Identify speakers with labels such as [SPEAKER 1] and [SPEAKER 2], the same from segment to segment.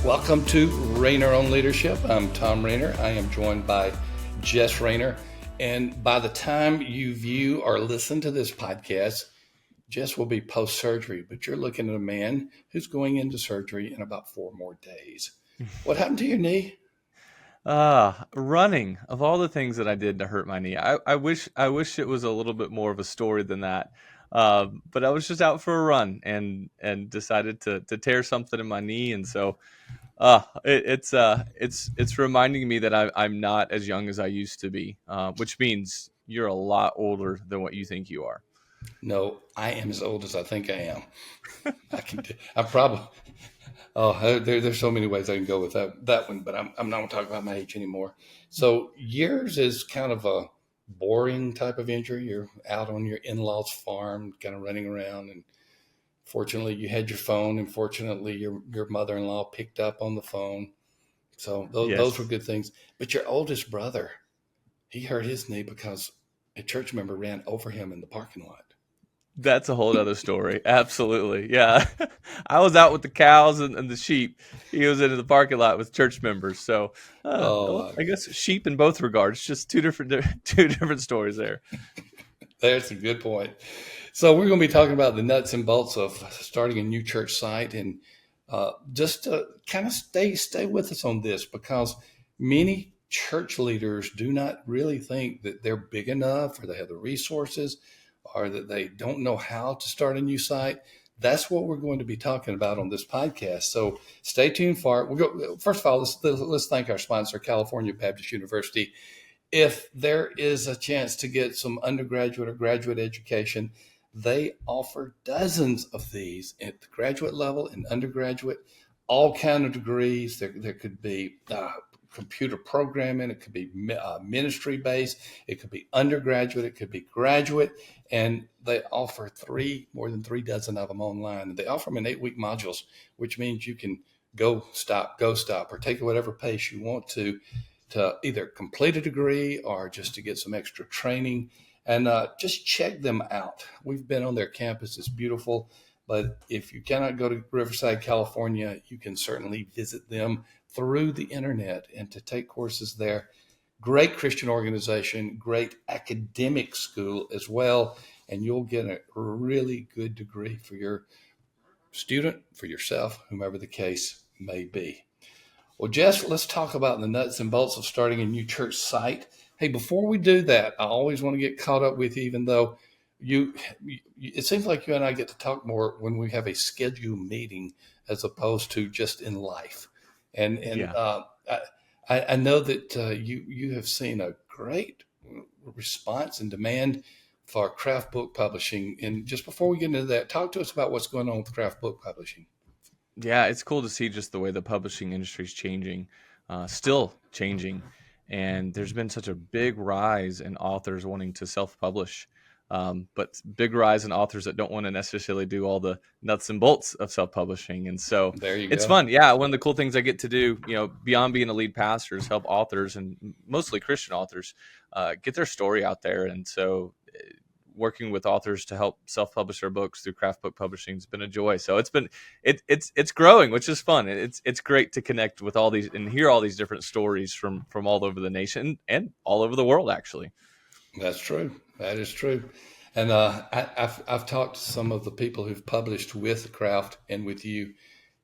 [SPEAKER 1] Welcome to Rainer on Leadership. I'm Thom Rainer. I am joined by Jess Rainer. And by the time you view or listen to this podcast, Jess will be post-surgery, but you're looking at a man who's going into surgery in about 4 more days. What happened to your knee?
[SPEAKER 2] Running. Of all the things that I did to hurt my knee, I wish it was a little bit more of a story than that. But I was just out for a run and decided to tear something in my knee, and so it's reminding me that I'm not as young as I used to be, which means you're a lot older than what you think you are.
[SPEAKER 1] No, I am as old as I think I am. I'm probably, oh, there's so many ways I can go with that one, but I'm not going to talk about my age anymore. So yours is kind of a boring type of injury. You're out on your in-laws farm, kind of running around, and fortunately you had your phone, and fortunately your mother-in-law picked up on the phone. So those were
[SPEAKER 2] Yes.
[SPEAKER 1] good things. But your oldest brother, he hurt his knee because a church member ran over him in the parking lot.
[SPEAKER 2] That's a whole other story. Absolutely. Yeah. I was out with the cows and the sheep. He was into the parking lot with church members. So, well,
[SPEAKER 1] Oh,
[SPEAKER 2] I guess sheep in both regards, just two different two different stories there.
[SPEAKER 1] that's a good point. So we're going to be talking about the nuts and bolts of starting a new church site, and just to kind of stay with us on this, because many church leaders do not really think that they're big enough, or they have the resources, or that they don't know how to start a new site. That's what we're going to be talking about on this podcast. So stay tuned for it. First of all, let's thank our sponsor, California Baptist University. If there is a chance to get some undergraduate or graduate education, they offer dozens of these at the graduate level and undergraduate, all kind of degrees. There could be computer programming, it could be ministry based, it could be undergraduate, it could be graduate, and they offer more than 3 dozen of them online. And they offer them in 8-week modules, which means you can go stop, or take at whatever pace you want to either complete a degree or just to get some extra training. And just check them out. We've been on their campus. It's beautiful. But if you cannot go to Riverside, California, you can certainly visit them through the internet and to take courses there. Great Christian organization, great academic school as well. And you'll get a really good degree for your student, for yourself, whomever the case may be. Well, Jess, let's talk about the nuts and bolts of starting a new church site. Hey, before we do that, I always want to get caught up with you, even though it seems like you and I get to talk more when we have a scheduled meeting as opposed to just in life. And
[SPEAKER 2] Yeah.
[SPEAKER 1] I know that you have seen a great response and demand for craft book publishing. And just before we get into that, talk to us about what's going on with craft book publishing.
[SPEAKER 2] Yeah, it's cool to see just the way the publishing industry is changing, still changing. And there's been such a big rise in authors wanting to self-publish, but big rise in authors that don't want to necessarily do all the nuts and bolts of self-publishing. And so
[SPEAKER 1] There you
[SPEAKER 2] it's
[SPEAKER 1] go.
[SPEAKER 2] fun. Yeah, one of the cool things I get to do, beyond being a lead pastor, is help authors and mostly Christian authors get their story out there. And so working with authors to help self-publish their books through craft book publishing has been a joy. So it's growing, which is fun. It's great to connect with all these and hear all these different stories from all over the nation and all over the world, actually.
[SPEAKER 1] That's true. That is true. And I've talked to some of the people who've published with Craft and with you,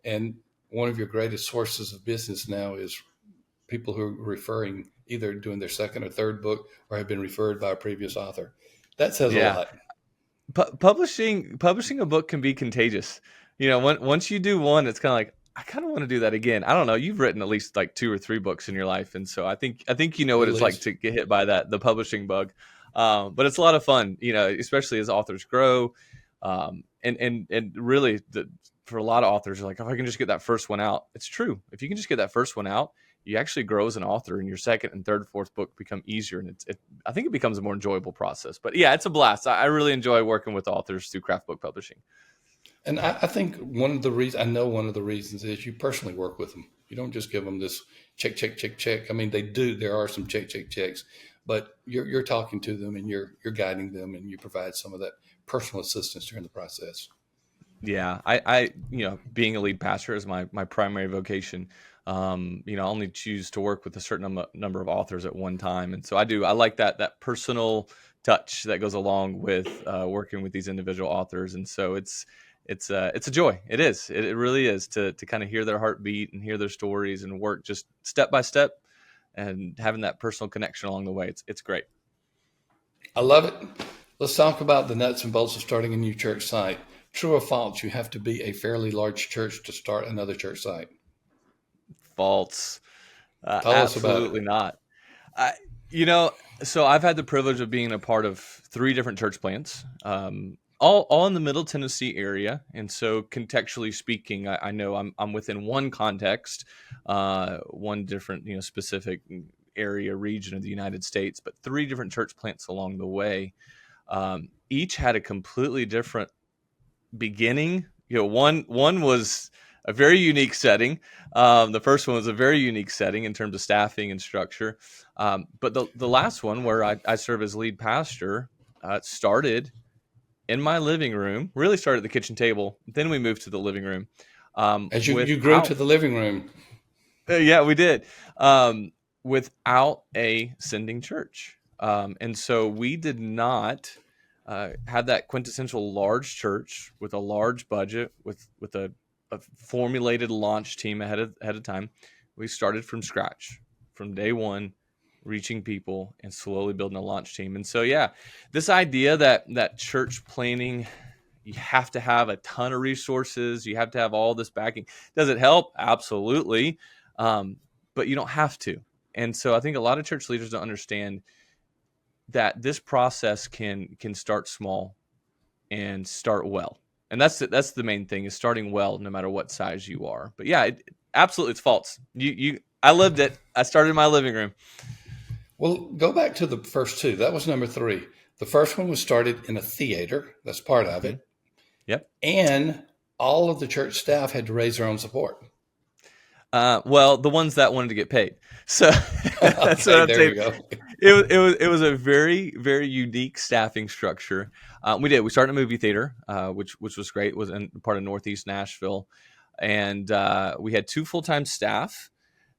[SPEAKER 1] and one of your greatest sources of business now is people who are referring, either doing their second or third book, or have been referred by a previous author. That says a
[SPEAKER 2] Yeah,
[SPEAKER 1] lot.
[SPEAKER 2] publishing a book can be contagious. Once you do one, it's kind of like, I kind of want to do that again. I don't know. You've written at least like 2 or 3 books in your life, and so I think you know
[SPEAKER 1] At
[SPEAKER 2] what it's like
[SPEAKER 1] least.
[SPEAKER 2] to get hit by the publishing bug. But it's a lot of fun, especially as authors grow. And really, for a lot of authors, like, if I can just get that first one out, it's true. If you can just get that first one out, you actually grow as an author, and your second and third, fourth book become easier, and I think it becomes a more enjoyable process. But yeah, it's a blast. I really enjoy working with authors through craft book publishing.
[SPEAKER 1] And I think I know one of the reasons is you personally work with them. You don't just give them this check, check, check, check. I mean, they do. There are some check, check, checks, but you're talking to them and you're guiding them, and you provide some of that personal assistance during the process.
[SPEAKER 2] Yeah, being a lead pastor is my primary vocation. I only choose to work with a certain number of authors at one time, and so I like that personal touch that goes along with working with these individual authors, and so it's a joy. It really is to kind of hear their heartbeat and hear their stories and work just step by step and having that personal connection along the way. It's great.
[SPEAKER 1] I love it. Let's talk about the nuts and bolts of starting a new church site. True or false, you have to be a fairly large church to start another church site.
[SPEAKER 2] False.
[SPEAKER 1] Tell us about it.
[SPEAKER 2] Absolutely not. I, you know, so I've had the privilege of being a part of three different church plants, all in the Middle Tennessee area. And so, contextually speaking, I know I'm within one context, one different, specific area, region of the United States, but three different church plants along the way. Each had a completely different beginning. One was a very unique setting. The first one was a very unique setting in terms of staffing and structure. But the last one, where I serve as lead pastor, started in my living room. Really started at the kitchen table. Then we moved to the living room.
[SPEAKER 1] As you grew
[SPEAKER 2] Without
[SPEAKER 1] to the living room,
[SPEAKER 2] Yeah, we did. Without a sending church. And so we did not have that quintessential large church with a large budget, with a formulated launch team ahead of time. We started from scratch, from day one, reaching people and slowly building a launch team. And so, yeah, this idea that church planning, you have to have a ton of resources, you have to have all this backing. Does it help? Absolutely. But you don't have to. And so I think a lot of church leaders don't understand that this process can start small and start well. And that's the main thing, is starting well no matter what size you are. But yeah, absolutely, it's false. I lived it. I started in my living room.
[SPEAKER 1] well, go back to the first two. That was number three. The first one was started in a theater. That's part of
[SPEAKER 2] Mm-hmm.
[SPEAKER 1] it.
[SPEAKER 2] Yep.
[SPEAKER 1] And all of the church staff had to raise their own support.
[SPEAKER 2] Well, the ones that wanted to get paid. So that's what
[SPEAKER 1] Okay,
[SPEAKER 2] I'm
[SPEAKER 1] there
[SPEAKER 2] saying.
[SPEAKER 1] you go.
[SPEAKER 2] It was a very, very unique staffing structure. We started in a movie theater, which was great. It was in part of Northeast Nashville, and we had two full-time staff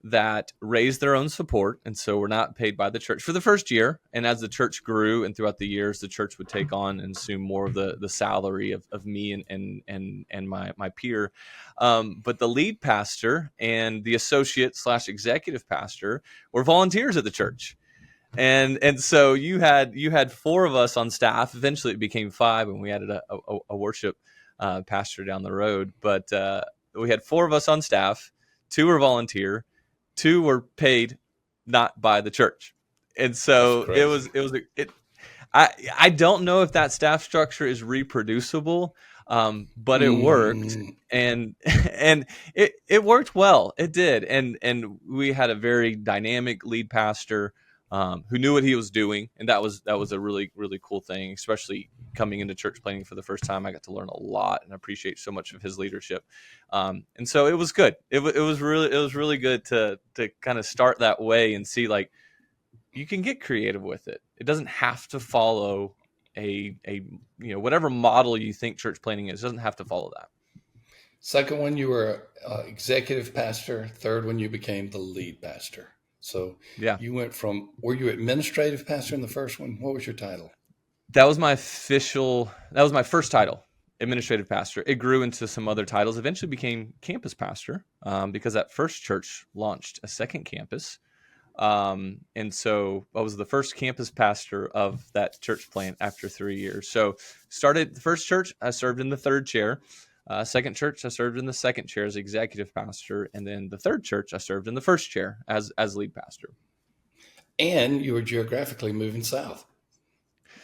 [SPEAKER 2] that raised their own support, and so we're not paid by the church for the first year. And as the church grew and throughout the years, the church would take on and assume more of the salary of me and my peer. But the lead pastor and the associate / executive pastor were volunteers at the church. And so you had four of us on staff. Eventually, it became five, and we added a worship pastor down the road. But we had four of us on staff. Two were volunteer, two were paid not by the church, and
[SPEAKER 1] That's
[SPEAKER 2] so it was
[SPEAKER 1] crazy.
[SPEAKER 2] it was it. I don't know if that staff structure is reproducible, but it worked,
[SPEAKER 1] Mm,
[SPEAKER 2] and and it worked well. It did, and we had a very dynamic lead pastor who knew what he was doing, and that was a really, really cool thing, especially coming into church planning for the first time. I got to learn a lot and appreciate so much of his leadership, and so it was good. It was really good to kind of start that way and see, like, you can get creative with it. It doesn't have to follow a whatever model you think church planning is. It doesn't have to follow that.
[SPEAKER 1] second one, you were executive pastor. Third one, you became the lead pastor. So
[SPEAKER 2] Yeah.
[SPEAKER 1] you went from, were you administrative pastor in the first one? What was your title?
[SPEAKER 2] That was my first title, administrative pastor. It grew into some other titles, eventually became campus pastor, because that first church launched a second campus. And so I was the first campus pastor of that church plant after 3 years. So started the first church, I served in the third chair. Second church, I served in the second chair as executive pastor. And then the third church, I served in the first chair as lead pastor.
[SPEAKER 1] And you were geographically moving south.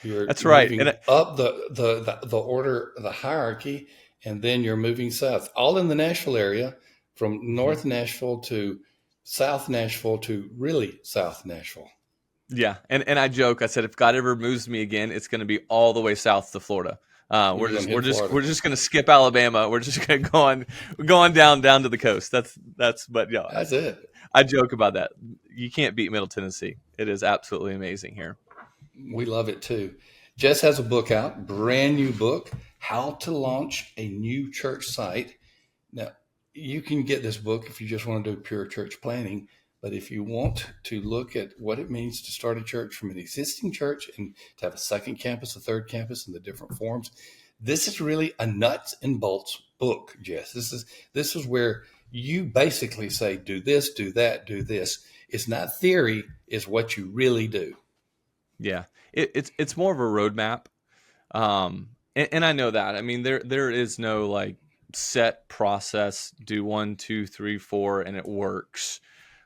[SPEAKER 1] You're
[SPEAKER 2] That's right. And
[SPEAKER 1] moving up the order, the hierarchy, and then you're moving south, all in the Nashville area, from
[SPEAKER 2] Mhm.
[SPEAKER 1] North Nashville to South Nashville to really South Nashville.
[SPEAKER 2] Yeah, and I joke. I said, if God ever moves me again, it's going to be all the way south to Florida. We're
[SPEAKER 1] You're going
[SPEAKER 2] just
[SPEAKER 1] to
[SPEAKER 2] we're
[SPEAKER 1] hit
[SPEAKER 2] just
[SPEAKER 1] Florida.
[SPEAKER 2] we're just going to skip Alabama. We're just going to go on down to the coast. That's. But yeah,
[SPEAKER 1] That's it.
[SPEAKER 2] I joke about that. You can't beat Middle Tennessee. It is absolutely amazing here.
[SPEAKER 1] We love it too. Jess has a book out, brand new book, How to Launch a New Church Site. Now, you can get this book if you just want to do pure church planning. But if you want to look at what it means to start a church from an existing church and to have a second campus, a third campus, and the different forms, this is really a nuts and bolts book, Jess. This is where you basically say, do this, do that, do this. It's not theory, it's what you really do.
[SPEAKER 2] Yeah, it's more of a roadmap. And I know that. I mean, there is no like set process. Do one, two, three, four, and it works.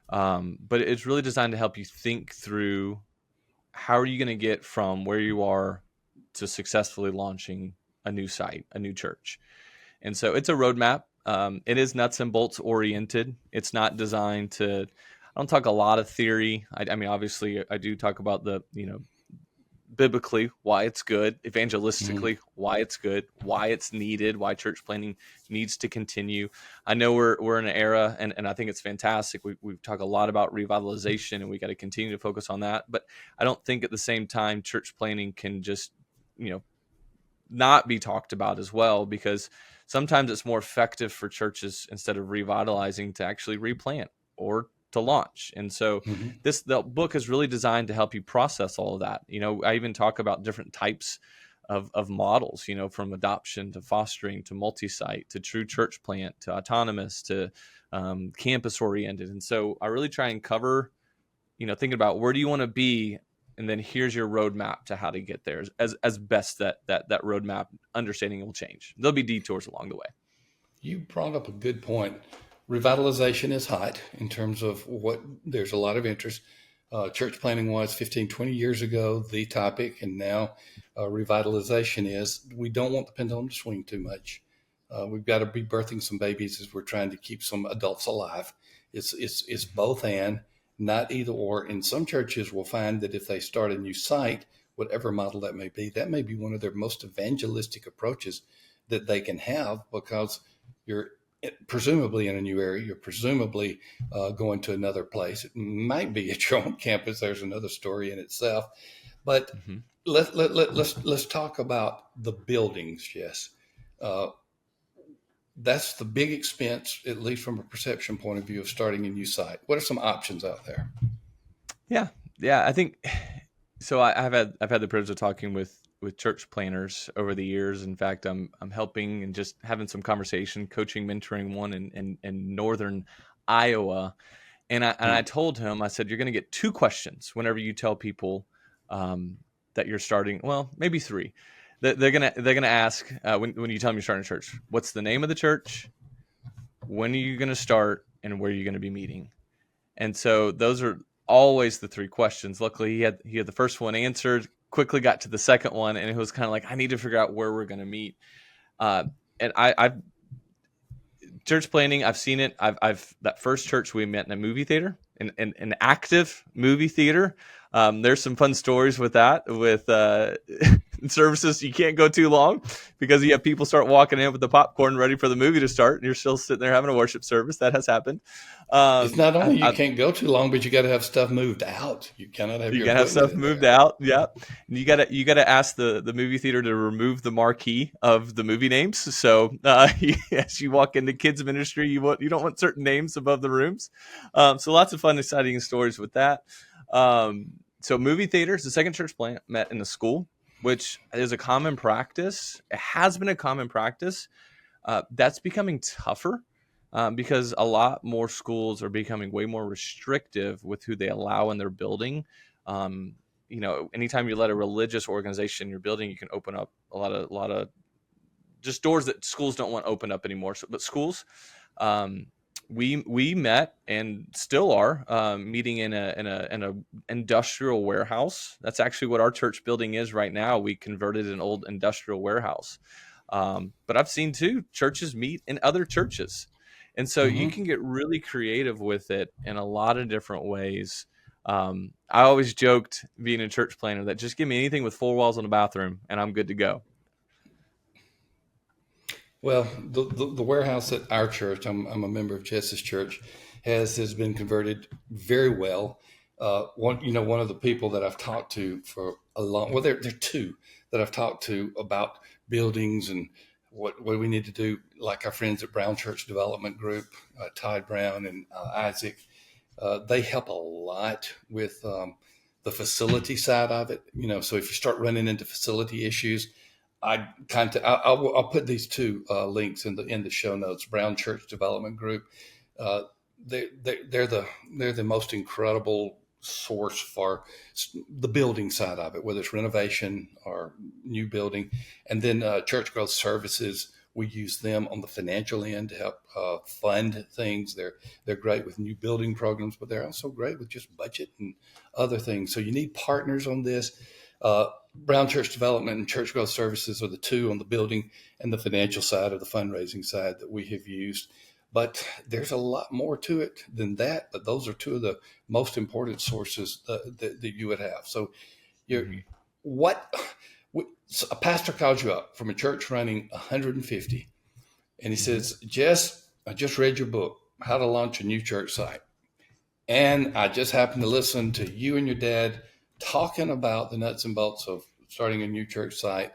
[SPEAKER 2] But it's really designed to help you think through how are you going to get from where you are to successfully launching a new site, a new church. And so it's a roadmap. It is nuts and bolts oriented. It's not designed to. I don't talk a lot of theory. I mean, obviously, I do talk about the biblically why it's good, evangelistically why it's good, why it's needed, why church planning needs to continue. I know we're in an era, and I think it's fantastic. We've talked a lot about revitalization, and we got to continue to focus on that. But I don't think at the same time church planning can just not be talked about as well, because sometimes it's more effective for churches, instead of revitalizing, to actually replant or to launch. And so
[SPEAKER 1] Mm-hmm.
[SPEAKER 2] the book is really designed to help you process all of that. I even talk about different types of models, from adoption to fostering to multi-site to true church plant to autonomous to campus oriented. And so I really try and cover, thinking about where do you want to be, and then here's your roadmap to how to get there, as best that roadmap understanding will change. There'll be detours along the way.
[SPEAKER 1] You brought up a good point. Revitalization is hot in terms of what there's a lot of interest. Church planning was 15, 20 years ago, the topic, and now revitalization is. We don't want the pendulum to swing too much. We've got to be birthing some babies as we're trying to keep some adults alive. It's both and, not either or. And some churches will find that if they start a new site, whatever model that may be one of their most evangelistic approaches that they can have, because you're presumably in a new area. You're presumably going to another place. It might be at your own campus. There's another story in itself. But
[SPEAKER 2] Mm-hmm.
[SPEAKER 1] let's talk about the buildings, Jess. Uh, that's the big expense, at least from a perception point of view, of starting a new site. What are some options out there?
[SPEAKER 2] Yeah. I think so. I've had the privilege of talking with church planners over the years. In fact, I'm helping and just having some conversation, coaching, mentoring one in northern Iowa. And I told him, I said, you're going to get two questions whenever you tell people that you're starting. Well, maybe three. They're gonna ask when you tell them you're starting a church. What's the name of the church? When are you going to start? And where are you going to be meeting? And so those are always the three questions. Luckily, he had the first one answered. Quickly got to the second one, and it was kind of like, I need to figure out where we're going to meet. And I've church planning. I've seen it. I've that first church we met in a movie theater, in an active movie theater. There's some fun stories with that, with services. You can't go too long because you have people start walking in with the popcorn ready for the movie to start, and you're still sitting there having a worship service. That has happened.
[SPEAKER 1] It's not only you
[SPEAKER 2] I
[SPEAKER 1] can't go too long, but you got to have stuff moved out. You cannot have
[SPEAKER 2] You
[SPEAKER 1] your
[SPEAKER 2] gotta have
[SPEAKER 1] equipment
[SPEAKER 2] stuff
[SPEAKER 1] in
[SPEAKER 2] moved
[SPEAKER 1] there.
[SPEAKER 2] out. Yeah, and you gotta ask the movie theater to remove the marquee of the movie names. So as you walk into kids ministry, you don't want certain names above the rooms. So lots of fun, exciting stories with that. So movie theaters. The second church plant met in the school, which is a common practice. It has been a common practice. That's becoming tougher because a lot more schools are becoming way more restrictive with who they allow in their building. Anytime you let a religious organization in your building, you can open up a lot of just doors that schools don't want opened up anymore. So, but schools, we met and still are meeting in a industrial warehouse. That's actually what our church building is right now. We converted an old industrial warehouse. But I've seen too churches meet in other churches. And so you
[SPEAKER 1] Mm-hmm.
[SPEAKER 2] can get really creative with it in a lot of different ways. I always joked, being a church planner, that just give me anything with four walls and a bathroom and I'm good to go.
[SPEAKER 1] Well, the warehouse at our church, I'm a member of Jess's church, has been converted very well. One of the people that I've talked to for a long, well, there are two that I've talked to about buildings and what we need to do, like our friends at Brown Church Development Group, Todd Brown and Isaac. They help a lot with the facility side of it. So if you start running into facility issues, I'll put these two links in the show notes. Brown Church Development Group. Uh, they're the most incredible source for the building side of it, whether it's renovation or new building. And then Church Growth Services, we use them on the financial end to help fund things. They're great with new building programs, but they're also great with just budget and other things. So you need partners on this. Brown Church Development and Church Growth Services are the two on the building and the financial side, or the fundraising side, that we have used. But there's a lot more to it than that. But those are two of the most important sources that you would have. So you're, what so a pastor calls you up from a church running 150, and he says, Jess, I just read your book, How to Launch a New Church Site. And I just happened to listen to you and your dad talking about the nuts and bolts of starting a new church site.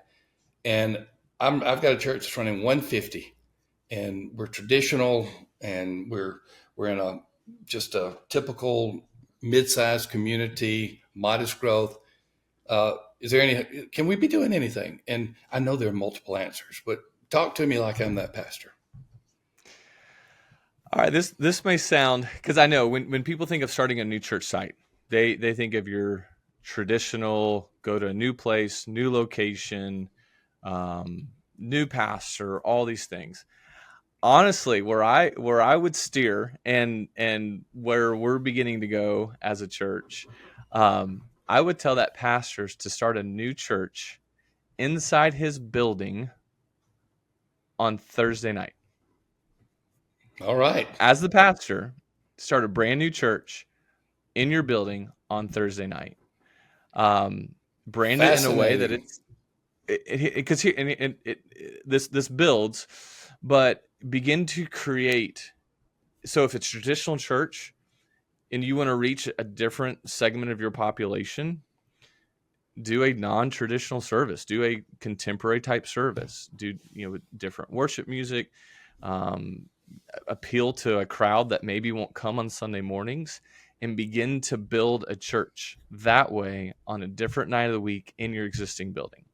[SPEAKER 1] And I've got a church that's running 150, and we're traditional, and we're in just a typical mid-sized community, modest growth. Can we be doing anything? And I know there are multiple answers, but talk to me like I'm that pastor.
[SPEAKER 2] All right, this may sound, because I know when people think of starting a new church site, they think of your traditional, go to a new place, new location, new pastor, all these things. Honestly, where I would steer, and where we're beginning to go as a church, I would tell that pastors to start a new church inside his building on Thursday night.
[SPEAKER 1] All right.
[SPEAKER 2] As the pastor, start a brand new church in your building on Thursday night. Brand it in a way that because this builds, but begin to create. So if it's traditional church and you want to reach a different segment of your population, do a non-traditional service, do a contemporary type service, do different worship music, appeal to a crowd that maybe won't come on Sunday mornings, and begin to build a church that way on a different night of the week in your existing building.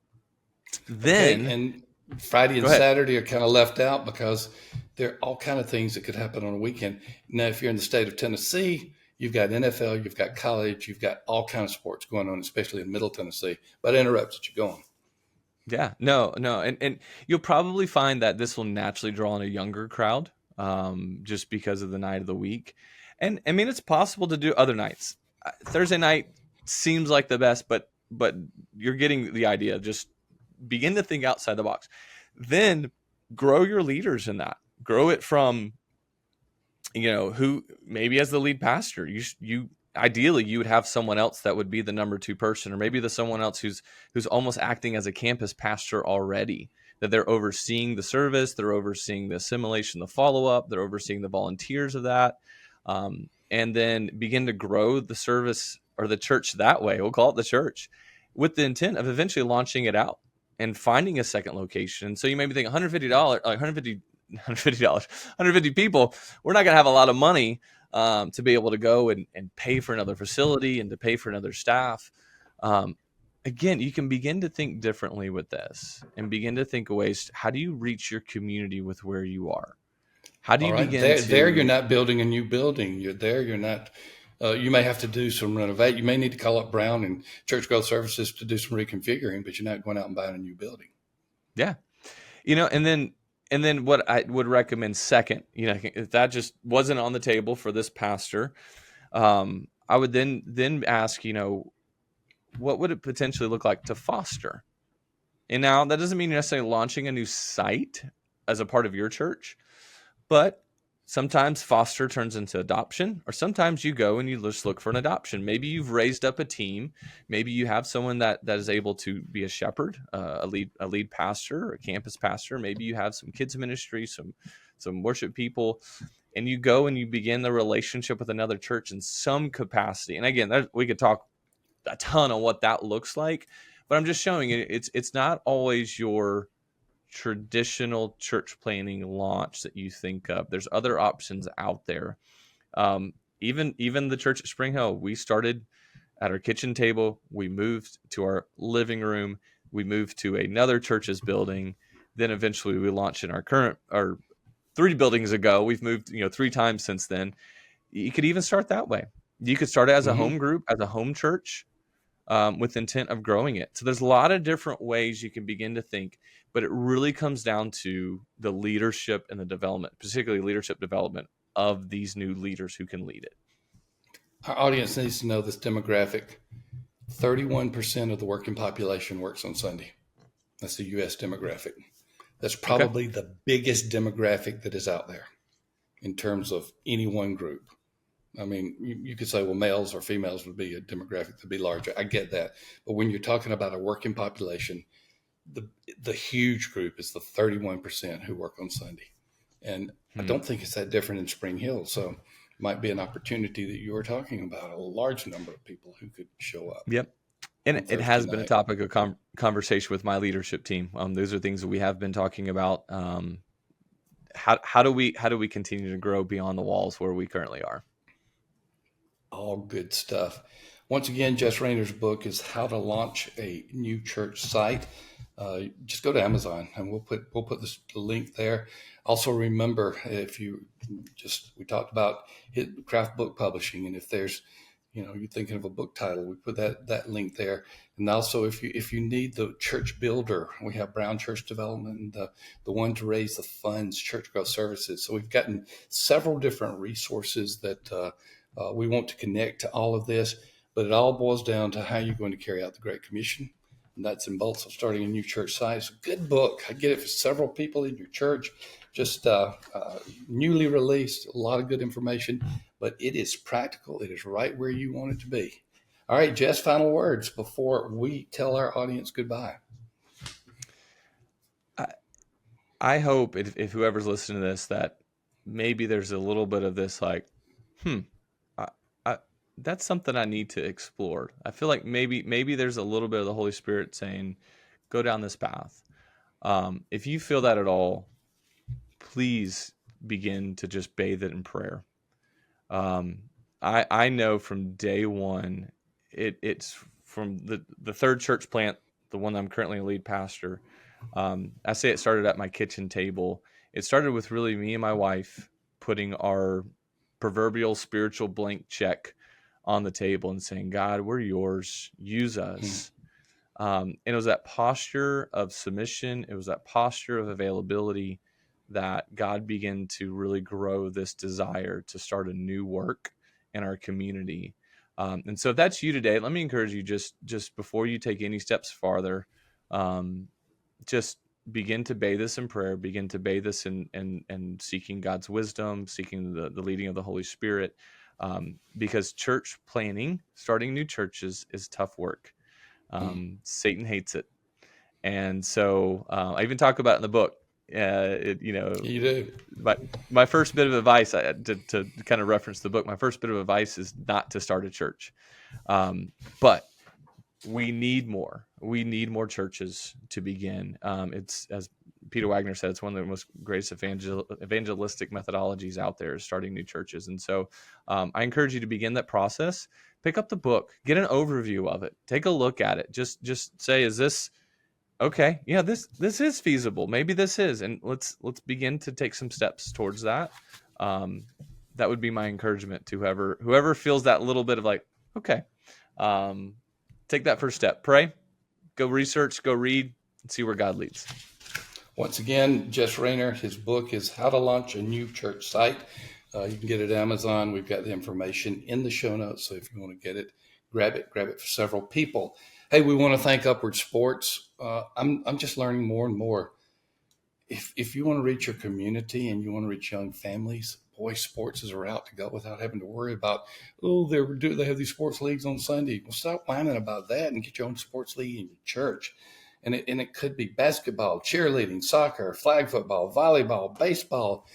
[SPEAKER 2] Then,
[SPEAKER 1] okay, and Friday and Saturday are kind of left out because there are all kind of things that could happen on a weekend. Now, if you're in the state of Tennessee, you've got NFL, you've got college, you've got all kinds of sports going on, especially in Middle Tennessee. But I interrupted you. Go on.
[SPEAKER 2] Yeah, no. And you'll probably find that this will naturally draw in a younger crowd, just because of the night of the week. And I mean, it's possible to do other nights. Thursday night seems like the best, but you're getting the idea. Just begin to think outside the box. Then grow your leaders in that. Grow it from, who maybe as the lead pastor, you ideally you would have someone else that would be the number two person, or maybe the someone else who's almost acting as a campus pastor already, that they're overseeing the service, they're overseeing the assimilation, the follow-up, they're overseeing the volunteers of that, and then begin to grow the service or the church that way. We'll call it the church, with the intent of eventually launching it out and finding a second location. So you maybe think $150, like $150 people, we're not going to have a lot of money to be able to go and pay for another facility and to pay for another staff. Again, you can begin to think differently with this and begin to think of ways. How do you reach your community with where you are? How do you begin
[SPEAKER 1] there? You're not building a new building. You're there. You're not. You may have to do some renovate. You may need to call up Brown and Church Growth Services to do some reconfiguring, but you're not going out and buying a new building.
[SPEAKER 2] Yeah, and then what I would recommend second, if that just wasn't on the table for this pastor, I would then ask, what would it potentially look like to foster? And now that doesn't mean you're necessarily launching a new site as a part of your church, but sometimes foster turns into adoption, or sometimes you go and you just look for an adoption. Maybe you've raised up a team. Maybe you have someone that is able to be a shepherd, a lead pastor, or a campus pastor. Maybe you have some kids ministry, some some worship people, and you go and you begin the relationship with another church in some capacity. And again, we could talk a ton on what that looks like, but I'm just showing you it's not always your traditional church planning launch that you think of. There's other options out there. Even the church at Spring Hill, we started at our kitchen table. We moved to our living room. We moved to another church's building. Then eventually we launched in our 3 buildings ago. We've moved, 3 times since then. You could even start that way. You could start it as a
[SPEAKER 1] Mm-hmm.
[SPEAKER 2] home group, as a home church, with intent of growing it. So there's a lot of different ways you can begin to think, but it really comes down to the leadership and the development, particularly leadership development of these new leaders who can lead it.
[SPEAKER 1] Our audience needs to know this demographic. 31% of the working population works on Sunday. That's the U.S. demographic. That's
[SPEAKER 2] Okay.
[SPEAKER 1] probably the biggest demographic that is out there in terms of any one group. I mean, you could say, well, males or females would be a demographic to be larger. I get that. But when you're talking about a working population, the huge group is the 31% who work on Sunday. And I don't think it's that different in Spring Hill. So it might be an opportunity that you were talking about, a large number of people who could show up
[SPEAKER 2] Yep. And
[SPEAKER 1] on
[SPEAKER 2] it
[SPEAKER 1] Thursday
[SPEAKER 2] has been a
[SPEAKER 1] night.
[SPEAKER 2] topic of conversation with my leadership team. Those are things that we have been talking about. How do we continue to grow beyond the walls where we currently are?
[SPEAKER 1] All good stuff. Once again, Jess Rainer's book is How to Launch a New Church Site. Just go to Amazon and we'll put this link there. Also, remember, if you we talked about craft book publishing, and if there's you're thinking of a book title, we put that link there. And also, if you need the church builder, we have Brown Church Development and the one to raise the funds, Church Growth Services. So we've gotten several different resources that we want to connect to all of this, but it all boils down to how you're going to carry out the Great Commission. And that's in bolts of starting a new church site. It's a good book. I get it for several people in your church, just newly released, a lot of good information, but it is practical. It is right where you want it to be. All right, Jess, final words before we tell our audience goodbye.
[SPEAKER 2] I hope if whoever's listening to this, that maybe there's a little bit of this like, I, I, that's something I need to explore. I feel like maybe there's a little bit of the Holy Spirit saying, go down this path. If you feel that at all, please begin to just bathe it in prayer. I know from day one, it's from the third church plant, the one I'm currently a lead pastor. I say it started at my kitchen table. It started with really me and my wife putting our proverbial spiritual blank check on the table and saying, God, we're yours. Use us. And it was that posture of submission. It was that posture of availability that God began to really grow this desire to start a new work in our community. And so if that's you today, let me encourage you just before you take any steps farther, just begin to bathe this in prayer, begin to bathe this in seeking God's wisdom, seeking the leading of the Holy Spirit, because church planning, starting new churches is tough work. Satan hates it. And so I even talk about it in the book.
[SPEAKER 1] You do.
[SPEAKER 2] My first bit of advice to kind of reference the book, my first bit of advice is not to start a church. But we need more. We need more churches to begin. It's, as Peter Wagner said, it's one of the most greatest evangelistic methodologies out there is starting new churches. And so I encourage you to begin that process. Pick up the book, get an overview of it, take a look at it. Just say, is this okay? Yeah, this is feasible. Maybe this is, and let's begin to take some steps towards that. That would be my encouragement to whoever feels that little bit of like, okay, take that first step. Pray, go research, go read, and see where God leads.
[SPEAKER 1] Once again, Jess Rainer, his book is How to Launch a New Church Site. You can get it at Amazon. We've got the information in the show notes. So if you want to get it, grab it for several people. Hey, we want to thank Upward Sports. I'm just learning more and more. If you want to reach your community and you want to reach young families, boy, sports is a route to go without having to worry about, they have these sports leagues on Sunday. Well, stop whining about that and get your own sports league in your church. And it could be basketball, cheerleading, soccer, flag football, volleyball, baseball,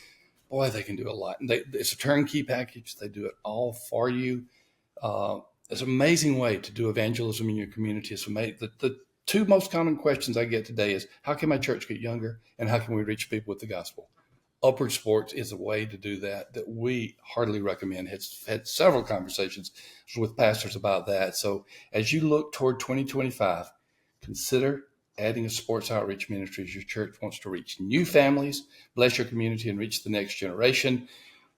[SPEAKER 1] boy, they can do a lot. And it's a turnkey package. They do it all for you. It's an amazing way to do evangelism in your community. It's amazing. The two most common questions I get today is, how can my church get younger? And how can we reach people with the gospel? Upward Sports is a way to do that we heartily recommend. It's had several conversations with pastors about that. So as you look toward 2025, consider adding a sports outreach ministry as your church wants to reach new families, bless your community, and reach the next generation.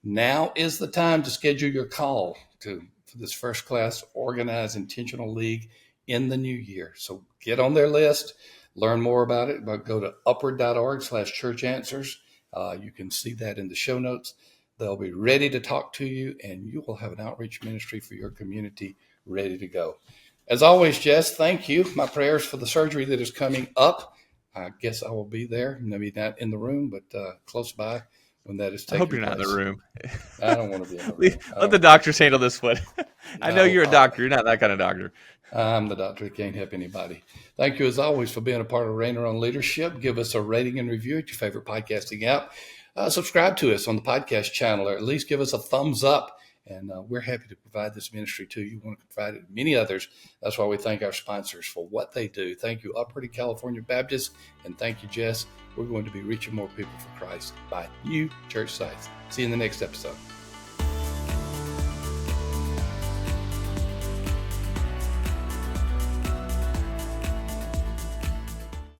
[SPEAKER 1] Now is the time to schedule your call for this first class organized intentional league in the new year. So get on their list, learn more about it, but go to upward.org/church answers. You can see that in the show notes. They'll be ready to talk to you, and you will have an outreach ministry for your community ready to go. As always, Jess, thank you. My prayers for the surgery that is coming up. I guess I will be there, maybe not in the room, but close by when that is
[SPEAKER 2] I hope
[SPEAKER 1] taking
[SPEAKER 2] you're not in
[SPEAKER 1] place.
[SPEAKER 2] the room.
[SPEAKER 1] I don't want to be in the room.
[SPEAKER 2] Let the doctors handle this one. I know you're a
[SPEAKER 1] No,
[SPEAKER 2] doctor. You're not that kind of doctor.
[SPEAKER 1] I'm the doctor that can't help anybody. Thank you, as always, for being a part of Rainer on Leadership. Give us a rating and review at your favorite podcasting app. Subscribe to us on the podcast channel, or at least give us a thumbs up. And we're happy to provide this ministry to you. We want to provide it to many others. That's why we thank our sponsors for what they do. Thank you, Upward and California Baptist. And thank you, Jess. We're going to be reaching more people for Christ by new church sites. See you in the next episode.